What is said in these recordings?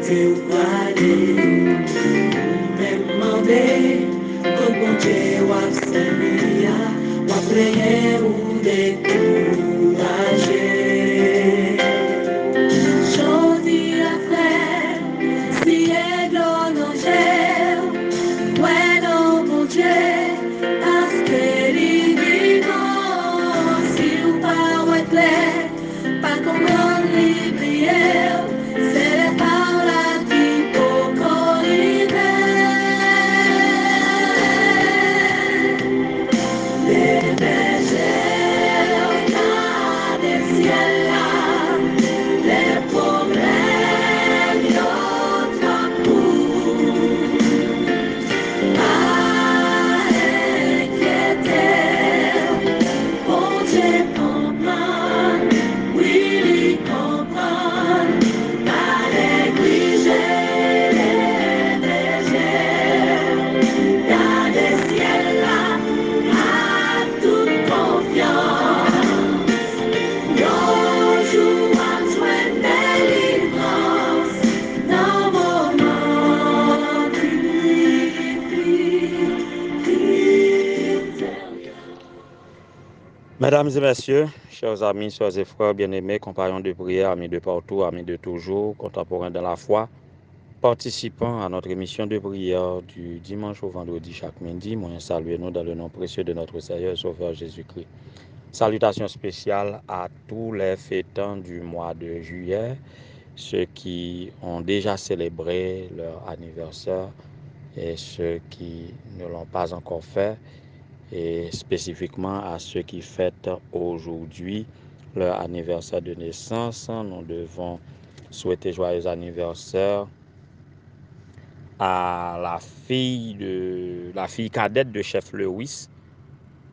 côté ou aller. Même demander, quand bon Dieu ou servir, ou prier ou décourager. Jodi a frère, si est gloire, ouais non mon Dieu, parce que l'ignorant, si ou pas ouais clair, pas comprendre l'hybrière, c'est les paroles qui faut corriger. Les bergers, dans des ciels là, les problèmes y'ont pour pas inquiéter. Bon Dieu comprend, oui il comprend, pas négliger les bergers, dans des ciels là, à toute confiance. Yo joue à joindre délivrance dans mon nom Mesdames et messieurs, chers amis, soeurs et frères, bien-aimés, compagnons de prière, amis de partout, amis de toujours, contemporains de la foi, participants à notre émission de prière du dimanche au vendredi chaque midi, moi saluez-nous dans le nom précieux de notre Seigneur et Sauveur Jésus-Christ. Salutations spéciales à tous les fêtants du mois de juillet, ceux qui ont déjà célébré leur anniversaire et ceux qui ne l'ont pas encore fait, et spécifiquement à ceux qui fêtent aujourd'hui leur anniversaire de naissance. Nous devons souhaiter joyeux anniversaire à la fille cadette de chef Lewis,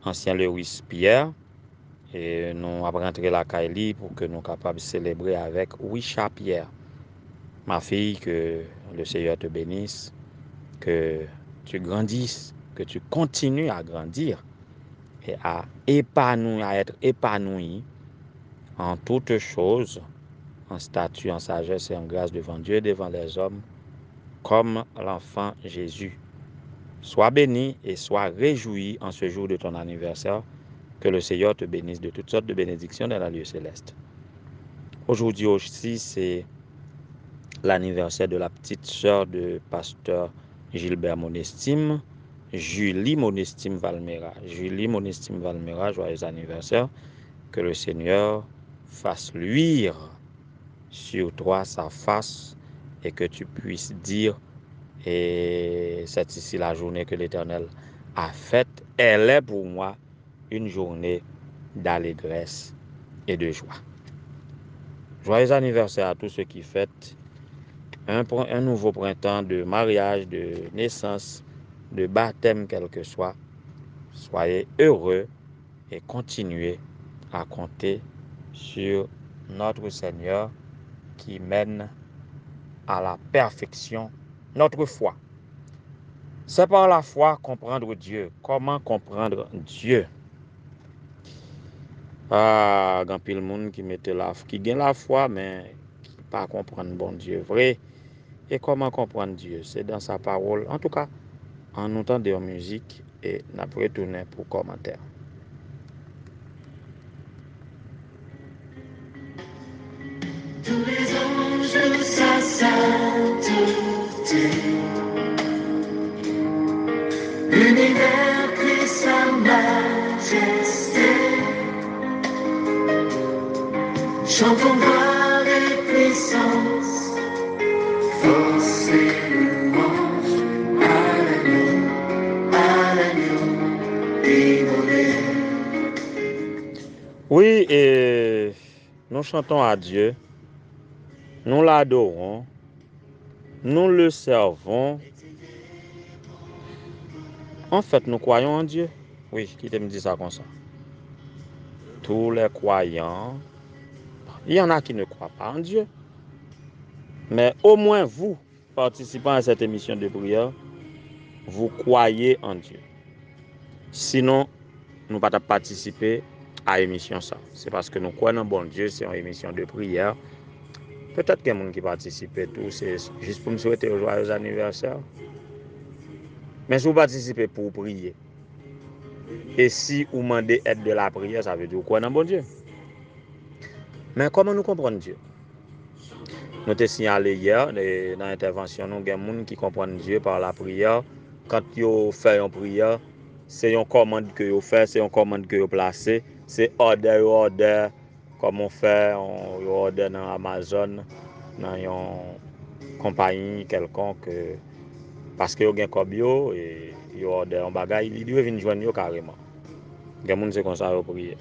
ancien Lewis Pierre, et nous avons rentré la Kaili pour que nous soyons capables de célébrer avec Wisha Pierre. Ma fille, que le Seigneur te bénisse, que tu grandisses, que tu continues à grandir et à être épanoui en toutes choses, en statut, en sagesse et en grâce devant Dieu et devant les hommes, comme l'enfant Jésus. Sois béni et sois réjoui en ce jour de ton anniversaire. Que le Seigneur te bénisse de toutes sortes de bénédictions dans la lieu céleste. Aujourd'hui aussi, c'est l'anniversaire de la petite sœur de pasteur Gilbert Monestime, Julie Monestime Valmera. Julie Monestime Valmera, joyeux anniversaire. Que le Seigneur fasse luire sur toi sa face et que tu puisses dire, et c'est ici la journée que l'Éternel a faite, elle est pour moi une journée d'allégresse et de joie. Joyeux anniversaire à tous ceux qui fêtent un nouveau printemps de mariage, de naissance, de baptême, quel que soit. Soyez heureux et continuez à compter sur notre Seigneur qui mène à la perfection notre foi. C'est par la foi comprendre Dieu. Comment comprendre Dieu? Ah, grand pile monde qui gagne la foi, mais qui pas comprendre bon Dieu vrai. Et comment comprendre Dieu? C'est dans sa parole. En tout cas, en entendant en musique et n'a pas retourné pour commentaire. Tous les anges de sa sainteté, l'univers crie sa majesté. Chantons gloire et puissance, force et louange à l'agneau immolé. Oui, et nous chantons à Dieu, nous l'adorons, nous le servons. En fait, nous croyons en Dieu. Oui, qui te me dit ça comme ça? Tous les croyants, il y en a qui ne croient pas en Dieu. Mais au moins vous, participant à cette émission de prière, vous croyez en Dieu. Sinon, nous ne pouvons pas participer à l'émission ça. C'est parce que nous croyons en bon Dieu, c'est une émission de prière. Peut-être qu'il y a des gens qui participent tout, c'est juste pour me souhaiter un joyeux anniversaire. Mais si vous participez pour prier, et si vous demandez aide de la prière, ça veut dire quoi dans bon Dieu? Mais comment nous comprenons Dieu? Nous avons signalé hier, dans l'intervention, nous avons des gens qui comprennent Dieu par la prière. Quand vous faites une prière, c'est une commande que vous faites, c'est une commande que vous placez, c'est order, comme on fait, on order dans Amazon, dans une compagnie quelconque, parce que vous avez un cobio et vous order un bagage, il doit venir joindre carrément. Il y a des gens qui sont comme ça, vous priez.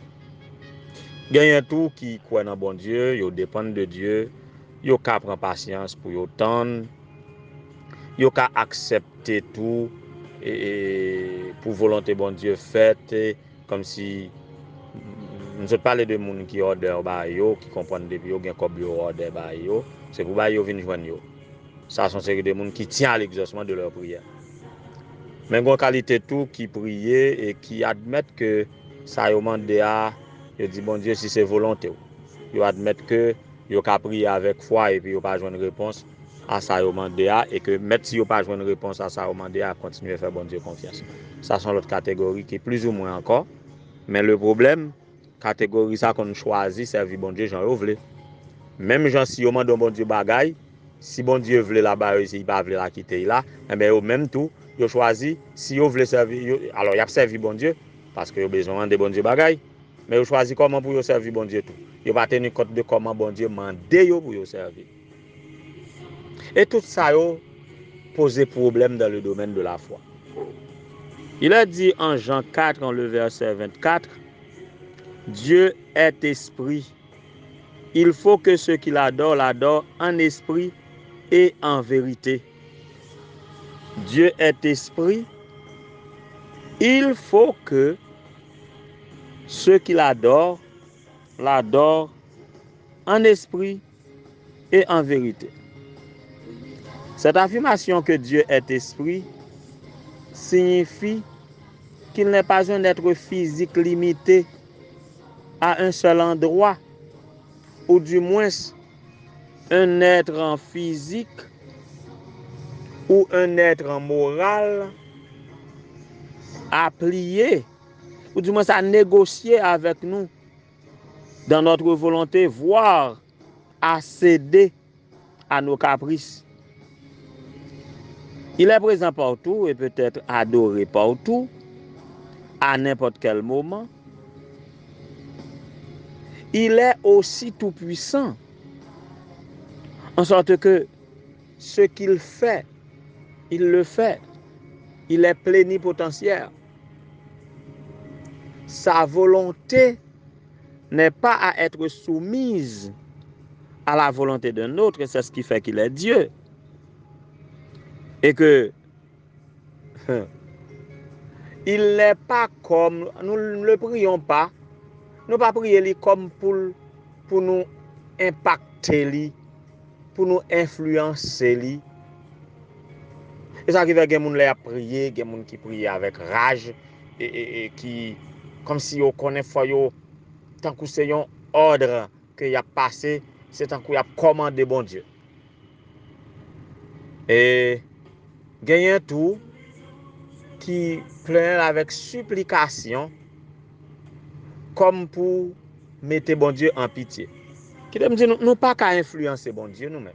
Il y a tout qui croit dans bon Dieu, ils dépendent de Dieu, ils prennent patience pour y attendre, ils accepter tout et pour volonté bon Dieu faite, comme si nous parlons de gens qui ordent qui comprennent depuis qu'ils ont comme ordre c'est pour qu'ils viennent joindre yo. Ça sont série de gens qui tiennent à l'exaucement de leur prière. Mais il y a une qualité tout qui prie et qui admettent que ça y demandé à je dis bon Dieu si c'est volonté. Ils admettent que ils ont prié avec foi et puis ils n'ont pas joué une réponse à ça y demandé et que même si ils n'ont pas joué une réponse à ça y demandé à continuer à faire bon Dieu confiance. Ça sont l'autre catégorie qui est plus ou moins encore. Mais le problème, catégorie ça qu'on choisit servir bon Dieu Jean voulait. Même gens si on demande bon Dieu bagaille, si bon Dieu veut la bas il pas veut la quitter là, mais au même tout, il choisi si vous voulez servir alors il a servi bon Dieu parce que vous besoin de bon Dieu bagaille, mais vous choisi comment pour vous servir bon Dieu tout. Il pas tenir compte de comment bon Dieu mandé pour vous servir. Et tout ça pose problème dans le domaine de la foi. Il a dit en Jean 4 en le verset 24, Dieu est esprit. Il faut que ceux qui l'adorent en esprit et en vérité. Dieu est esprit. Il faut que ceux qui l'adorent en esprit et en vérité. Cette affirmation que Dieu est esprit signifie qu'il n'est pas un être physique limité à un seul endroit, ou du moins un être en physique ou un être en moral à plier, ou du moins à négocier avec nous dans notre volonté, voire à céder à nos caprices. Il est présent partout et peut être adoré partout, à n'importe quel moment. Il est aussi tout-puissant, en sorte que ce qu'il fait, il le fait. Il est plénipotentiaire. Sa volonté n'est pas à être soumise à la volonté d'un autre, c'est ce qui fait qu'il est Dieu. Et que il n'est pas comme, nous ne le prions pas, nous ne pas prier comme pour nous impacter, pour nous influencer. Et ça qui fait que les gens qui prier, des gens qui prient avec rage et qui comme si on connaît foyo tant que c'est un ordre que y a passé, c'est tant qu'il y a commandé bon Dieu. Et gagne tout qui plaint avec supplication comme pour mettre bon Dieu en pitié. Qui me dit nous pas qu'à influencer bon Dieu nous-mêmes.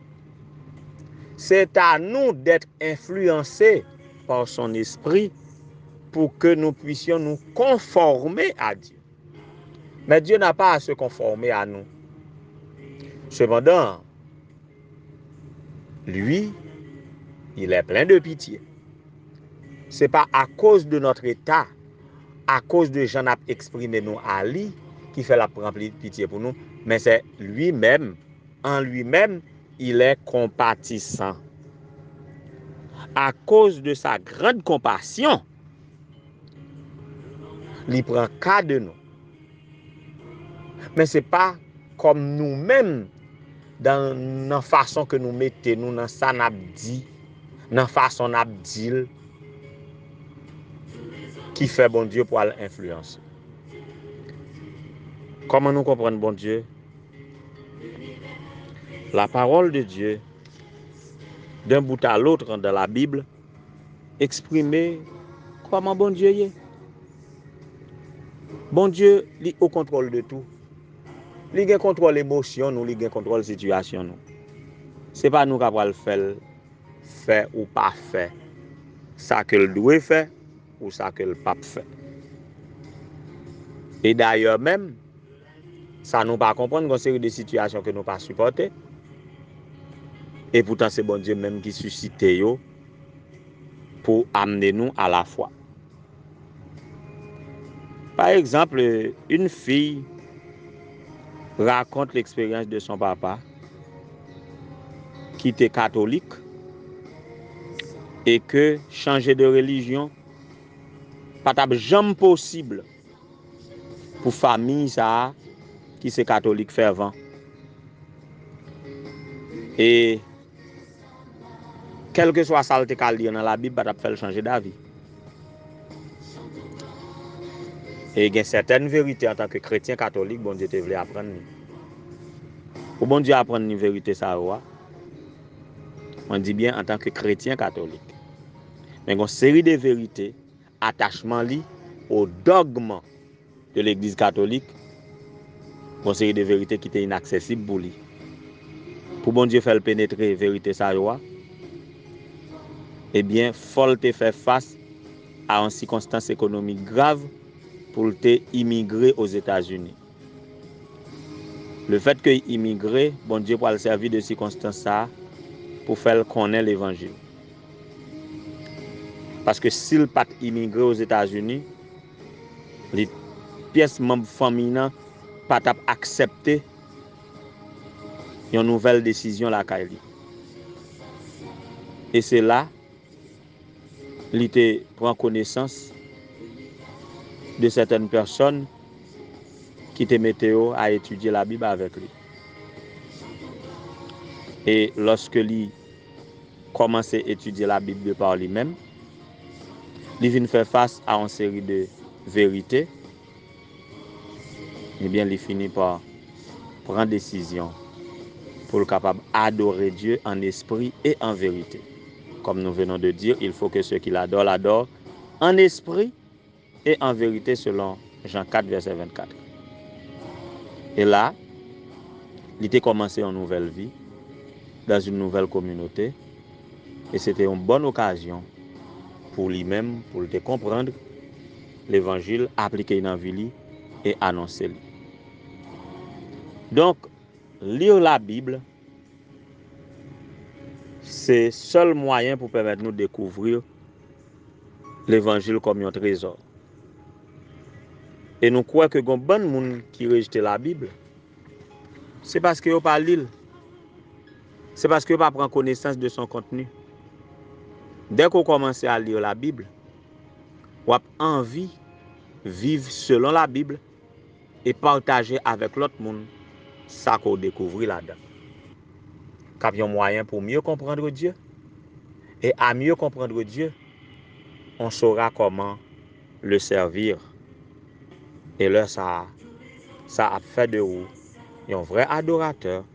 C'est à nous d'être influencés par son esprit pour que nous puissions nous conformer à Dieu. Mais Dieu n'a pas à se conformer à nous. Cependant, lui, il est plein de pitié. Ce n'est pas à cause de notre état, à cause de gens qui exprimé nous à lui, qui fait la pitié pour nous, mais c'est lui-même, en lui-même, il est compatissant. À cause de sa grande compassion, il prend cas de nous. Mais ce n'est pas comme nous-mêmes, dans la façon que nous mettons, nous, dans ça n'a dit, dans la façon n'a dit, qui fait bon Dieu pour l'influencer. Comment nous comprenons bon Dieu? la parole de Dieu, d'un bout à l'autre dans la Bible, exprimer comment bon Dieu est. Bon Dieu, il est au contrôle de tout. Il a contrôle émotion, nous, il a contrôle situation, nous. C'est pas nous qui avons le faire ou pas faire. Ça que le doit faire ou ça que le pape fait. Et d'ailleurs même, ça nous pas comprendre une série de situations que nous pas supporter. Et pourtant c'est bon Dieu même qui suscite yo pour amener nous à la foi. Par exemple, une fille raconte l'expérience de son papa qui était catholique et que changer de religion pas jamais possible pour famille ça qui c'est catholique fervent. Et quel que soit ça que tu lire dans la Bible, tu faire changer d'avis. Et il y a certaines vérités en tant que chrétien catholique, bon Dieu te voulait apprendre. Pour bon Dieu apprendre une vérité ça on dit bien en tant que chrétien catholique. Mais il y a une série de vérités, attachement li au dogme de l'église catholique, une série de vérités qui étaient inaccessibles pour lui. Pour bon Dieu faire pénétrer vérité ça eh bien, faut te faire face à une circonstance économique grave pour te immigrer aux États-Unis. Le fait que immigrer, bon Dieu pour le servir de circonstance ça pour faire connaître l'évangile. Parce que s'il pas immigrer aux États-Unis, les pièces membres féminines pas accepter une nouvelle décision la Kaili. Et c'est là il te prend connaissance de certaines personnes qui te mettent à étudier la Bible avec lui. Et lorsque lui commence à étudier la Bible par lui-même, il vient faire face à une série de vérités. Eh bien, il finit par prendre décision pour être capable d'adorer Dieu en esprit et en vérité. Comme nous venons de dire, il faut que ceux qui l'adorent, l'adorent en esprit et en vérité selon Jean 4, verset 24. Et là, il a commencé une nouvelle vie dans une nouvelle communauté. Et c'était une bonne occasion pour lui-même, pour le comprendre l'évangile, appliquer dans la vie et annoncer. Donc, lire la Bible, c'est le seul moyen pour permettre nous de découvrir l'évangile comme un trésor. Et nous croyons que les bon monde qui rejette la Bible, c'est parce qu'ils n'ont pas lu. C'est parce qu'ils n'ont pas pris connaissance de son contenu. Dès qu'on commence à lire la Bible, on a envie de vivre selon la Bible et partager avec l'autre monde ça qu'on découvre là-dedans. Car il y a un moyen pour mieux comprendre Dieu. Et à mieux comprendre Dieu, on saura comment le servir. Et là, ça a fait de vous un vrai adorateur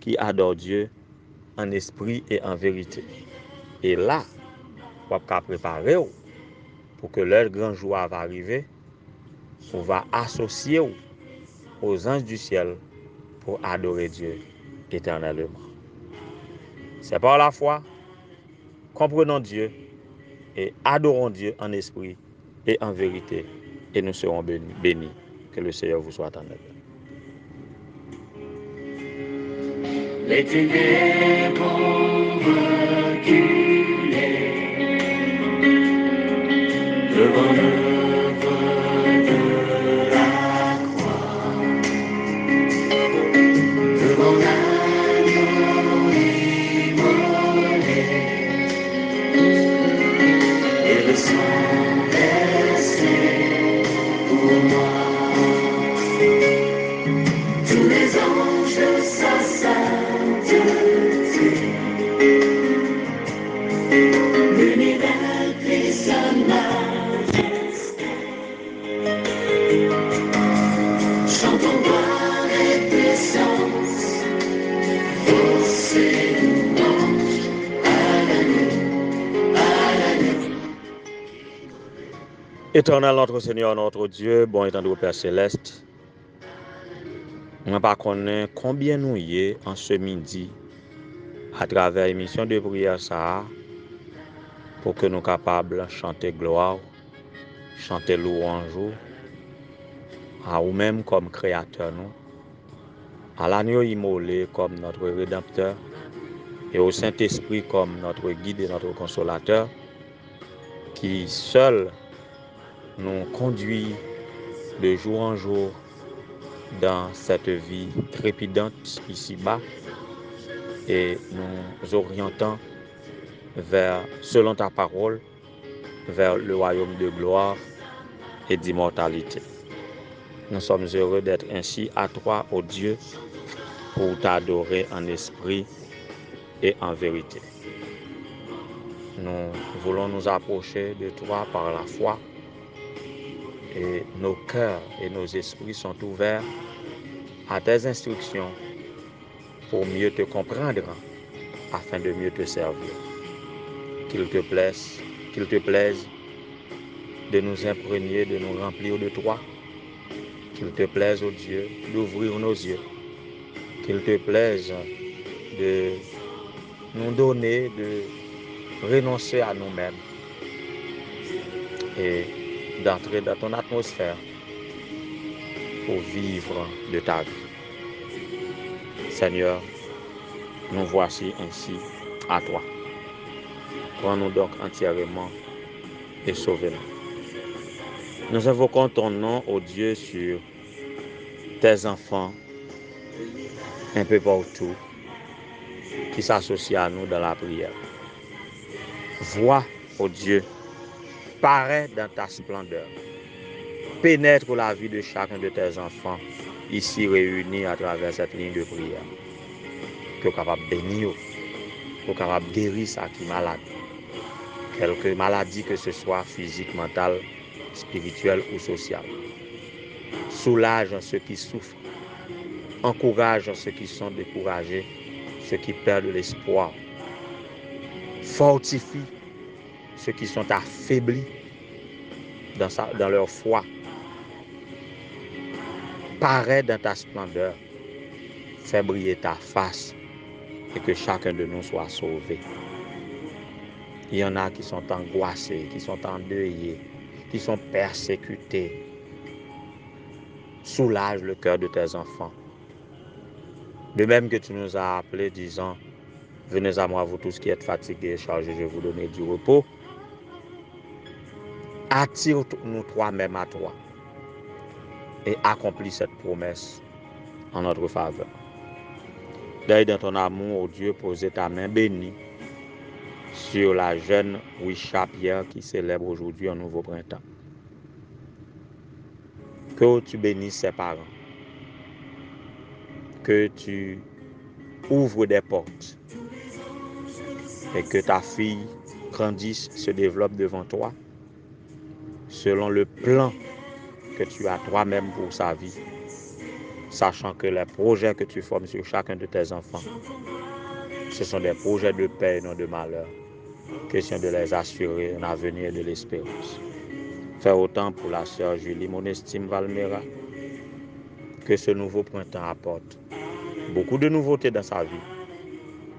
qui adore Dieu en esprit et en vérité. Et là, on va préparer pour que l'heure grand jour va arriver. On va associer aux anges du ciel pour adorer Dieu éternellement. C'est par la foi, comprenons Dieu et adorons Dieu en esprit et en vérité. Et nous serons bénis. Que le Seigneur vous soit en aide. Les ténèbres ont reculé devant l'œuvre de la croix, devant l'agneau immolé et le sang versé pour moi. Tous les anges de sa sainteté, l'univers prit sa majesté. Éternel notre Seigneur, notre Dieu, bon étendue Père Céleste, on ne pas connaître combien nous y est en ce midi à travers l'émission de prière ça pour que nous capables de chanter gloire, chanter louange à nous-mêmes comme créateur nous, à l'agneau immolé comme notre rédempteur et au Saint-Esprit comme notre guide et notre consolateur qui seul nous conduit de jour en jour dans cette vie trépidante ici-bas et nous orientant vers, selon ta parole, vers le royaume de gloire et d'immortalité. Nous sommes heureux d'être ainsi à toi, ô Dieu, pour t'adorer en esprit et en vérité. Nous voulons nous approcher de toi par la foi et nos cœurs et nos esprits sont ouverts à tes instructions pour mieux te comprendre afin de mieux te servir. Qu'il te plaise de nous imprégner, de nous remplir de toi. Qu'il te plaise, ô Dieu, d'ouvrir nos yeux. Qu'il te plaise de nous donner, de renoncer à nous-mêmes et d'entrer dans ton atmosphère pour vivre de ta vie. Seigneur, nous voici ainsi à toi. Prends-nous donc entièrement et sauve-nous. Nous invoquons ton nom, ô Dieu, sur tes enfants un peu partout qui s'associent à nous dans la prière. Vois, ô Dieu, paraît dans ta splendeur. Pénètre la vie de chacun de tes enfants ici réunis à travers cette ligne de prière. Que capable de bénir, que capable de guérir ça qui est malade. Quelque maladie que ce soit, physique, mentale, spirituelle ou sociale. Soulage ceux qui souffrent. Encourage ceux qui sont découragés, ceux qui perdent l'espoir. Fortifie ceux qui sont affaiblis dans leur foi. Paraît dans ta splendeur. Fais briller ta face et que chacun de nous soit sauvé. Il y en a qui sont angoissés, qui sont endeuillés, qui sont persécutés. Soulage le cœur de tes enfants. De même que tu nous as appelés disant, venez à moi vous tous qui êtes fatigués et chargés, je vais vous donner du repos. Attire-nous toi-même à toi et accomplis cette promesse en notre faveur. D'ailleurs, dans ton amour, ô Dieu, posez ta main bénie sur la jeune Wisha Pierre qui célèbre aujourd'hui un nouveau printemps. Que tu bénisses ses parents. Que tu ouvres des portes et que ta fille grandisse, se développe devant toi selon le plan que tu as toi-même pour sa vie, sachant que les projets que tu formes sur chacun de tes enfants, ce sont des projets de paix et non de malheur. Question de les assurer un avenir et de l'espérance. Fais autant pour la sœur Julie Monestime Valmera, que ce nouveau printemps apporte beaucoup de nouveautés dans sa vie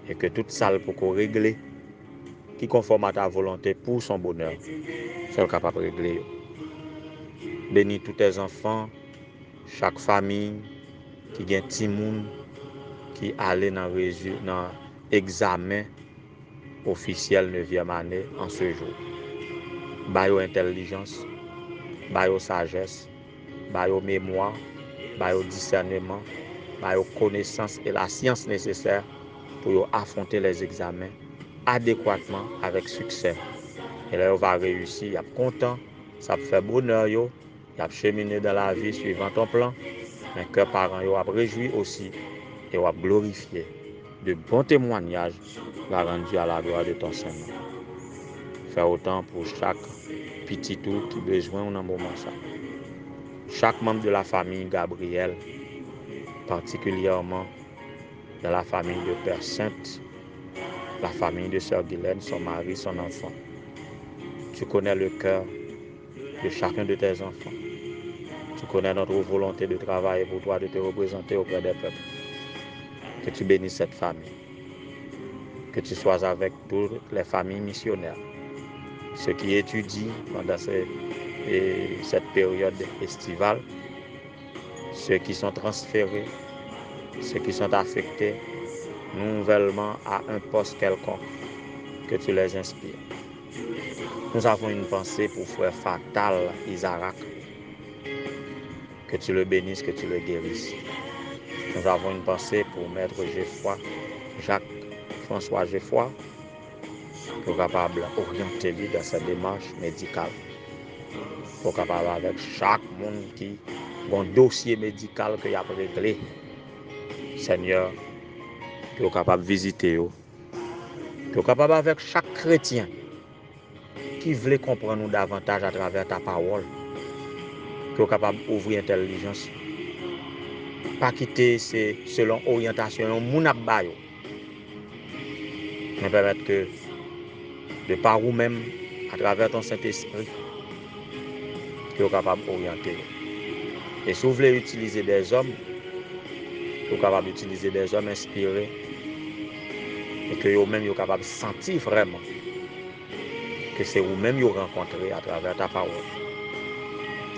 et que toute salle pour qu'on règle qui conforme à ta volonté pour son bonheur, soit capable de régler. Bénis tous tes enfants, chaque famille qui gagne petit monde qui allait dans l'examen officiel 9e année en ce jour. Bayo intelligence, bayo sagesse, bayo mémoire, bayo discernement, bayo connaissance et la science nécessaire pour affronter les examens adéquatement avec succès. Et là, on va réussir, il y a content, ça fait bonheur, il y a cheminé dans la vie suivant ton plan, mais que parents yo a réjoui aussi et on a glorifié de bons témoignages rendus à la gloire de ton Seigneur. Fais autant pour chaque petit tout qui a besoin dans un moment ça. Chaque membre de la famille Gabriel, particulièrement dans la famille de Père Sainte, la famille de Sœur Guylaine, son mari, son enfant. Tu connais le cœur, de chacun de tes enfants. Tu connais notre volonté de travailler pour toi, de te représenter auprès des peuples. Que tu bénisses cette famille. Que tu sois avec toutes les familles missionnaires. Ceux qui étudient pendant cette période estivale. Ceux qui sont transférés. Ceux qui sont affectés nouvellement à un poste quelconque. Que tu les inspires. Nous avons une pensée pour frère Fatal Isaac. Que tu le bénisses, que tu le guérisses. Nous avons une pensée pour Maître Geoffroy, Jacques-François Geoffroy, pour capable d'orienter lui dans sa démarche médicale. Pour capable avec chaque monde qui a un dossier médical qu'il a réglé. Seigneur, pour capable de visiter. Pour capable avec chaque chrétien qui veut comprendre nous davantage à travers ta parole. Pour capable d'ouvrir intelligence. Pas quitter selon orientation, mon abayo. Mais permettre que de par vous-même, à travers ton Saint-Esprit, tu es capable d'orienter. Et si vous voulez utiliser des hommes, tu es capable d'utiliser des hommes inspirés et que vous-même, vous êtes capable de sentir vraiment que c'est vous-même vous rencontrez à travers ta parole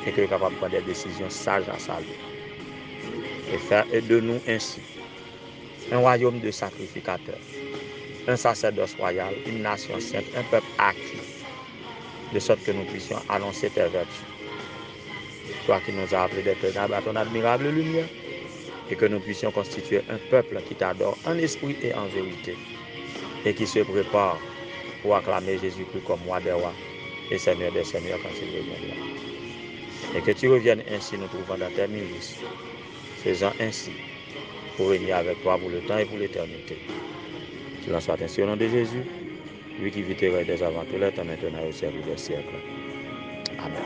et que vous êtes capable de prendre des décisions sages à saluer. Et faire de nous ainsi un royaume de sacrificateurs, un sacerdoce royal, une nation sainte, un peuple acquis, de sorte que nous puissions annoncer tes vertus. Toi qui nous as appelés des ténèbres à ton admirable lumière, et que nous puissions constituer un peuple qui t'adore en esprit et en vérité, et qui se prépare pour acclamer Jésus-Christ comme roi des rois et Seigneur des seigneurs quand il reviendra. Et que tu reviennes ainsi nous trouvant dans tes milices, faisant ainsi pour régner avec toi pour le temps et pour l'éternité. Qu'il en soit ainsi au nom de Jésus, lui qui vit et règne dès avant tout les temps, maintenant et au siècle des siècles. Amen.